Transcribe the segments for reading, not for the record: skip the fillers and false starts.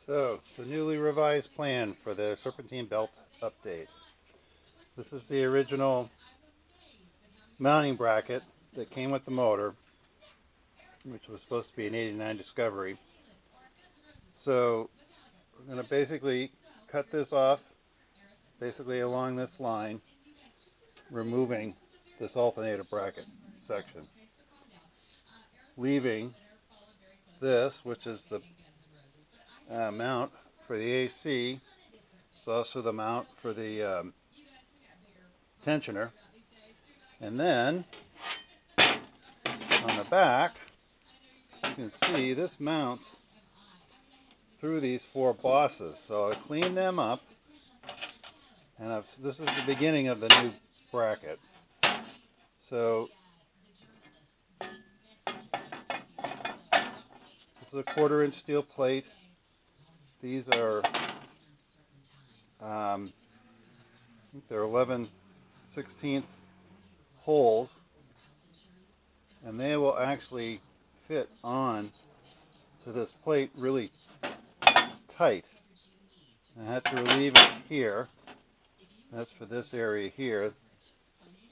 So, the newly revised plan for the serpentine belt update. This is the original mounting bracket that came with the motor, which was supposed to be an '89 Discovery. So, we're going to basically cut this off, basically along this line, removing this alternator bracket section, leaving this, which is the mount for the AC. It's also the mount for the tensioner. And then on the back, you can see this mounts through these four bosses. So I cleaned them up, and this is the beginning of the new bracket. So this is a 1/4-inch steel plate. These are I think they're 11/16 holes, and they will actually fit on to this plate really tight. I had to relieve it here. That's for this area here.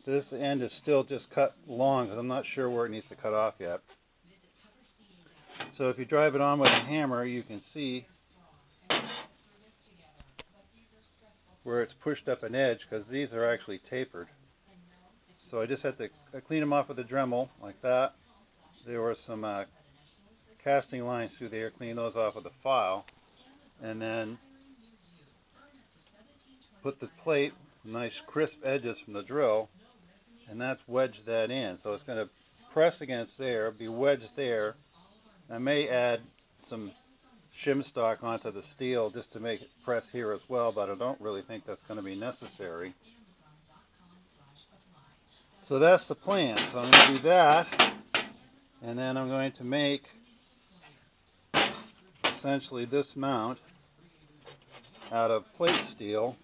This end is still just cut long because I'm not sure where it needs to cut off yet. So if you drive it on with a hammer, you can see where it's pushed up an edge, because these are actually tapered. So I just had to clean them off with a Dremel like that. There were some casting lines through there, clean those off with a file, and then put the plate, nice crisp edges from the drill, and that's wedged that in. So it's going to press against there, be wedged there. I may add some shim stock onto the steel just to make it press here as well, but I don't really think that's going to be necessary. So that's the plan. So I'm going to do that, and then I'm going to make essentially this mount out of plate steel,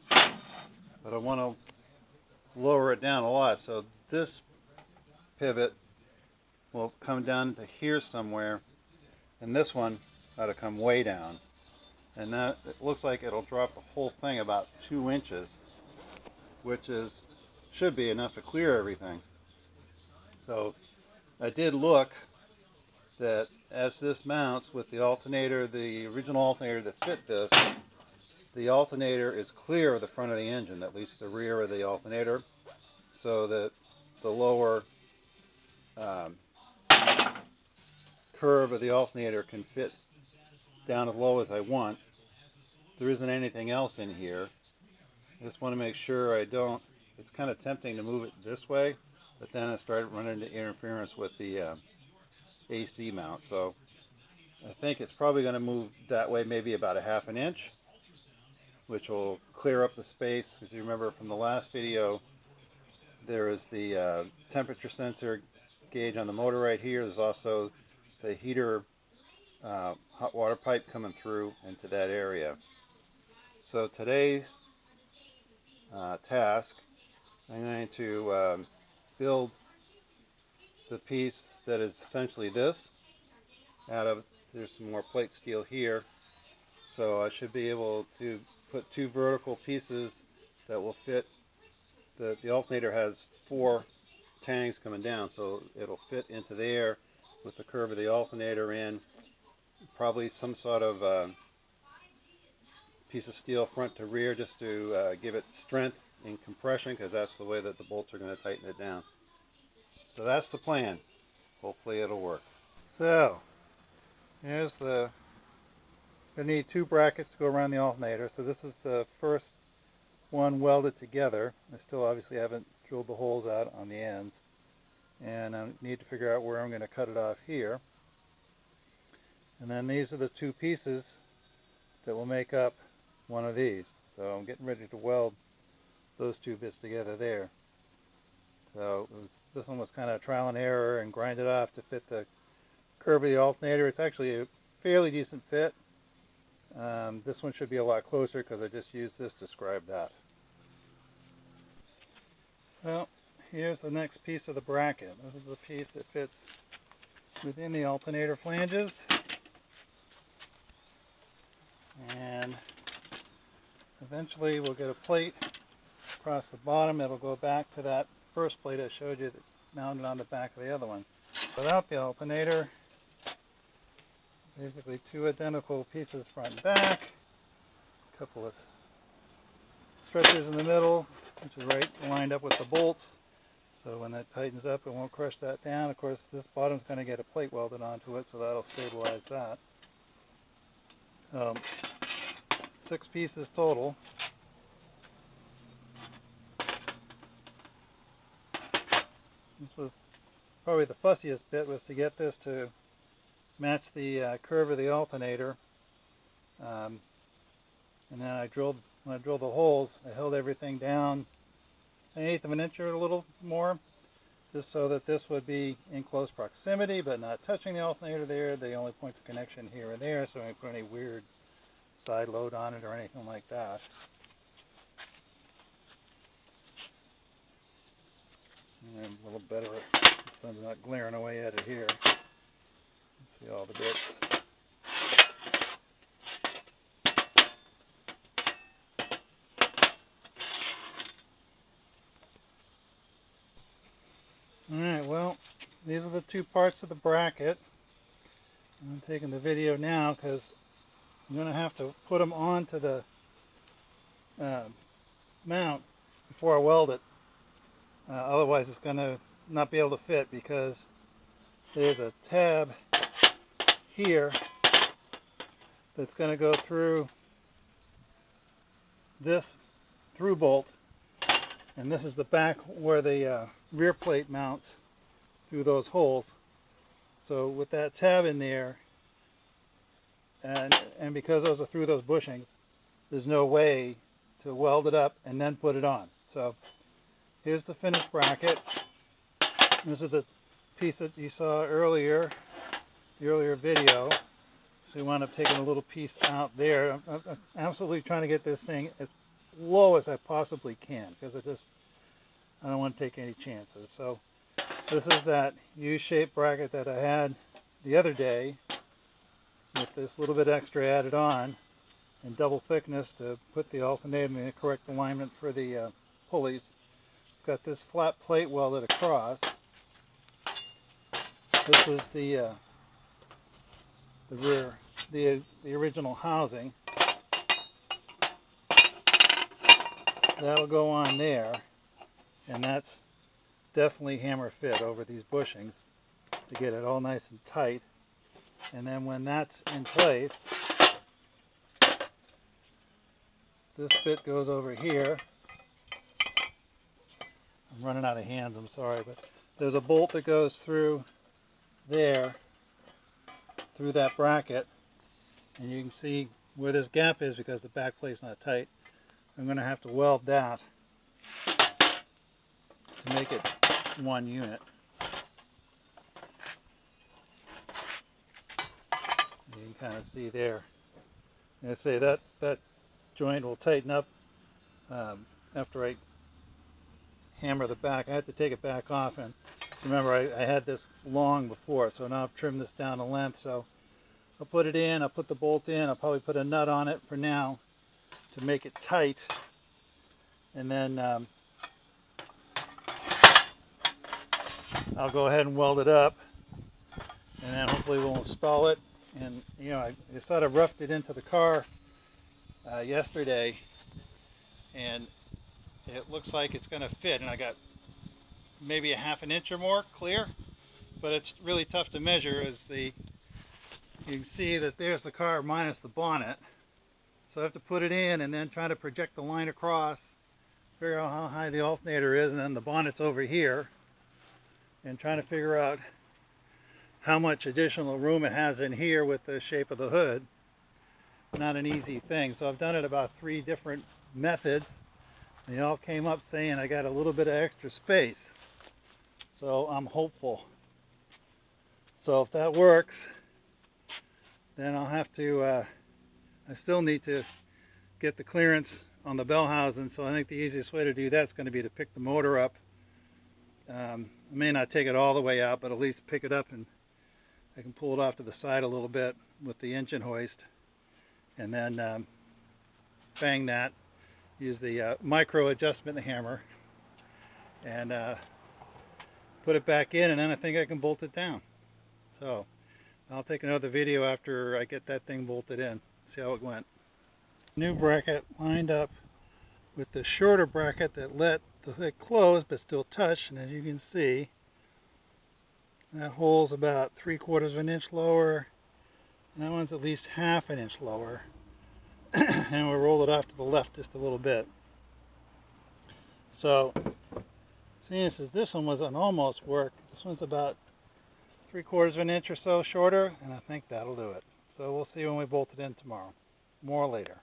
but I want to lower it down a lot. So this pivot will come down to here somewhere, and this one ought to come way down. And that, it looks like it'll drop the whole thing about 2 inches, which should be enough to clear everything. So I did look that as this mounts with the alternator, the original alternator that fit this, the alternator is clear of the front of the engine, at least the rear of the alternator, so that the lower curve of the alternator can fit down as low as I want. There isn't anything else in here. I just want to make sure I don't. It's kind of tempting to move it this way, but then I started running into interference with the AC mount. So I think it's probably going to move that way, maybe about 1/2 inch, which will clear up the space. As you remember from the last video, there is the temperature sensor gauge on the motor right here. There's also the heater hot water pipe coming through into that area. So today's task, I'm going to build the piece that is essentially this there's some more plate steel here, so I should be able to put 2 vertical pieces that will fit. The alternator has 4 tangs coming down, so it'll fit into there with the curve of the alternator in. Probably some sort of piece of steel front to rear just to give it strength in compression, because that's the way that the bolts are going to tighten it down. So that's the plan. Hopefully it'll work. So here's I need 2 brackets to go around the alternator. So this is the first one welded together. I still obviously haven't drilled the holes out on the ends, and I need to figure out where I'm going to cut it off here. And then these are the 2 pieces that will make up one of these. So I'm getting ready to weld those 2 bits together there. So this one was kind of trial and error and grind it off to fit the curve of the alternator. It's actually a fairly decent fit. This one should be a lot closer because I just used this to scribe that. Well, here's the next piece of the bracket. This is the piece that fits within the alternator flanges. And eventually we'll get a plate across the bottom. It'll go back to that first plate I showed you that mounted on the back of the other one. Without the alternator, basically two identical pieces front and back, a couple of stretchers in the middle, which is right lined up with the bolts. So when that tightens up, it won't crush that down. Of course, this bottom's going to get a plate welded onto it, so that'll stabilize that. 6 pieces total. This was probably the fussiest bit, was to get this to match the curve of the alternator. And then when I drilled the holes, I held everything down an eighth of an inch or a little more, just so that this would be in close proximity but not touching the alternator there. The only points of connection here and there, so I didn't put any weird side load on it or anything like that. And a little better, the sun's not glaring away at it here. See all the bits. Alright, well, these are the two parts of the bracket. I'm taking the video now because I'm going to have to put them onto the mount before I weld it. Otherwise it's going to not be able to fit, because there's a tab here that's going to go through this through bolt, and this is the back where the rear plate mounts through those holes. So with that tab in there, and because those are through those bushings, there's no way to weld it up and then put it on. So here's the finished bracket. This is the piece that you saw earlier, the earlier video. So you wound up taking a little piece out there. I'm absolutely trying to get this thing as low as I possibly can, because I don't want to take any chances. So this is that U-shaped bracket that I had the other day, with this little bit extra added on, and double thickness to put the alternator in the correct alignment for the pulleys. Got this flat plate welded across. This is the rear, the original housing. That'll go on there, and that's definitely hammer fit over these bushings to get it all nice and tight. And then when that's in place, this bit goes over here. I'm running out of hands, I'm sorry, but there's a bolt that goes through there, through that bracket, and you can see where this gap is because the back plate's not tight. I'm going to have to weld that to make it one unit. You can kind of see there. And I say that joint will tighten up after I hammer the back. I have to take it back off, and remember I had this long before, so now I've trimmed this down to length. So I'll put it in, I'll put the bolt in, I'll probably put a nut on it for now to make it tight, and then I'll go ahead and weld it up, and then hopefully we'll install it. And you know, I sort of roughed it into the car yesterday, and it looks like it's going to fit, and I got maybe a half an inch or more clear, but it's really tough to measure. You can see that there's the car minus the bonnet, so I have to put it in and then try to project the line across, figure out how high the alternator is, and then the bonnet's over here, and trying to figure out how much additional room it has in here with the shape of the hood. Not an easy thing. So I've done it about 3 different methods. They all came up saying I got a little bit of extra space. So I'm hopeful. So if that works, then I'll have to, I still need to get the clearance on the bell housing. So I think the easiest way to do that is going to be to pick the motor up. I may not take it all the way out, but at least pick it up, and I can pull it off to the side a little bit with the engine hoist, and then bang that. Use the micro adjustment hammer and put it back in, and then I think I can bolt it down. So I'll take another video after I get that thing bolted in, see how it went. New bracket lined up with the shorter bracket that let the hood close but still touch, and as you can see, that hole's about 3/4 of an inch lower, and that one's at least 1/2 an inch lower. And we'll roll it off to the left just a little bit. So, seeing as this one was an almost work, this one's about 3/4 of an inch or so shorter, and I think that'll do it. So we'll see when we bolt it in tomorrow. More later.